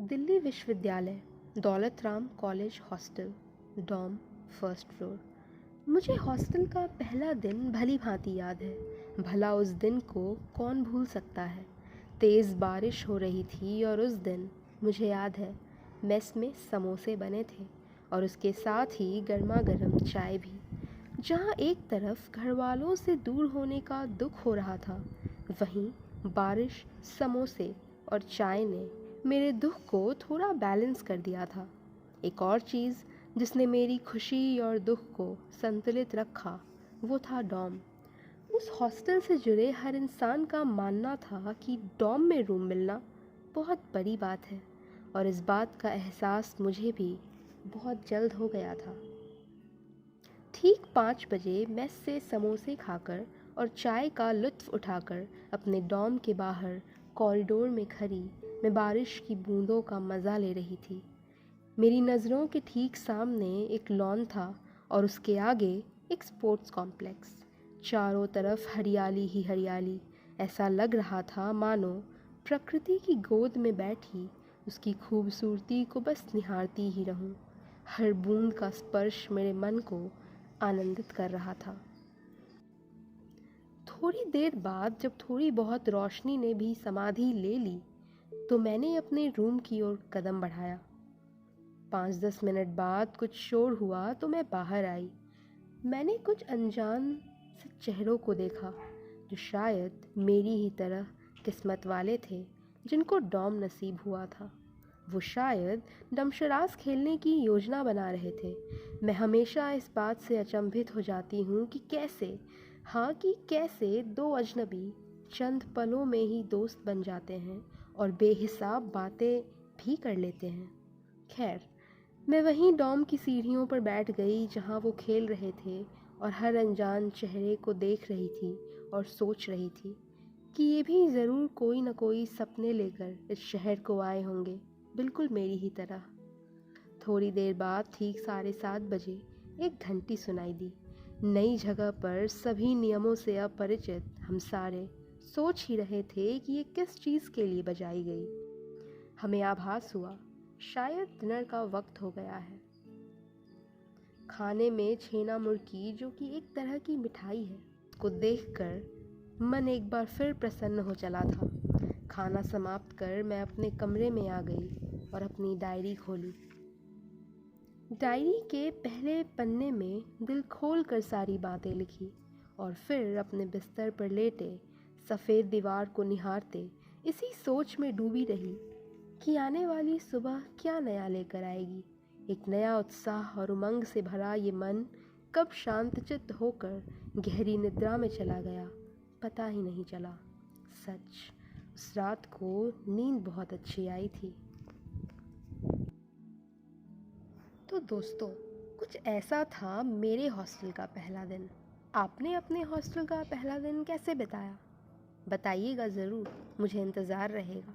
दिल्ली विश्वविद्यालय, Daulat Ram college hostel, dorm, first floor. मुझे hostel का पहला दिन भली भांति याद है। भला उस दिन को कौन भूल सकता है। तेज़ बारिश हो रही थी और उस दिन मुझे याद है मेस में समोसे बने थे और उसके साथ ही गर्मा गर्म चाय भी। जहाँ एक तरफ घर वालों से दूर होने का दुख हो रहा था, वहीं बारिश, समोसे और चाय ने मेरे दुख को थोड़ा बैलेंस कर दिया था। एक और चीज़ जिसने मेरी खुशी और दुख को संतुलित रखा, वो था डॉम। उस हॉस्टल से जुड़े हर इंसान का मानना था कि डॉम में रूम मिलना बहुत बड़ी बात है और इस बात का एहसास मुझे भी बहुत जल्द हो गया था। ठीक 5 बजे मेस से समोसे खाकर और चाय का लुत्फ़ उठाकर अपने डॉम के बाहर कॉरिडोर में खड़ी मैं बारिश की बूंदों का मज़ा ले रही थी। मेरी नज़रों के ठीक सामने एक लॉन था और उसके आगे एक स्पोर्ट्स कॉम्प्लेक्स। चारों तरफ हरियाली ही हरियाली। ऐसा लग रहा था मानो प्रकृति की गोद में बैठी उसकी खूबसूरती को बस निहारती ही रहूं। हर बूंद का स्पर्श मेरे मन को आनंदित कर रहा था। थोड़ी देर बाद जब थोड़ी बहुत रोशनी ने भी समाधि ले ली, तो मैंने अपने रूम की ओर कदम बढ़ाया। 5-10 मिनट बाद कुछ शोर हुआ तो मैं बाहर आई। मैंने कुछ अनजान से चेहरों को देखा जो शायद मेरी ही तरह किस्मत वाले थे, जिनको डॉम नसीब हुआ था। वो शायद डमशराज खेलने की योजना बना रहे थे। मैं हमेशा इस बात से अचंभित हो जाती हूँ कि कैसे दो अजनबी चंद पलों में ही दोस्त बन जाते हैं और बेहिसाब बातें भी कर लेते हैं। खैर, मैं वहीं डॉम की सीढ़ियों पर बैठ गई जहाँ वो खेल रहे थे और हर अनजान चेहरे को देख रही थी और सोच रही थी कि ये भी ज़रूर कोई न कोई सपने लेकर इस शहर को आए होंगे, बिल्कुल मेरी ही तरह। थोड़ी देर बाद ठीक 7:30 बजे एक घंटी सुनाई दी। नई जगह पर सभी नियमों से अपरिचित हम सारे सोच ही रहे थे कि ये किस चीज़ के लिए बजाई गई। हमें आभास हुआ शायद डिनर का वक्त हो गया है। खाने में छेना मुर्की, जो कि एक तरह की मिठाई है, को देखकर मन एक बार फिर प्रसन्न हो चला था। खाना समाप्त कर मैं अपने कमरे में आ गई और अपनी डायरी खोली। डायरी के पहले पन्ने में दिल खोल कर सारी बातें लिखी और फिर अपने बिस्तर पर लेटे सफ़ेद दीवार को निहारते इसी सोच में डूबी रही कि आने वाली सुबह क्या नया लेकर आएगी। एक नया उत्साह और उमंग से भरा ये मन कब शांतचित्त होकर गहरी निद्रा में चला गया, पता ही नहीं चला। सच, उस रात को नींद बहुत अच्छी आई थी। तो दोस्तों, कुछ ऐसा था मेरे हॉस्टल का पहला दिन। आपने अपने हॉस्टल का पहला दिन कैसे बिताया? बताइएगा ज़रूर, मुझे इंतज़ार रहेगा।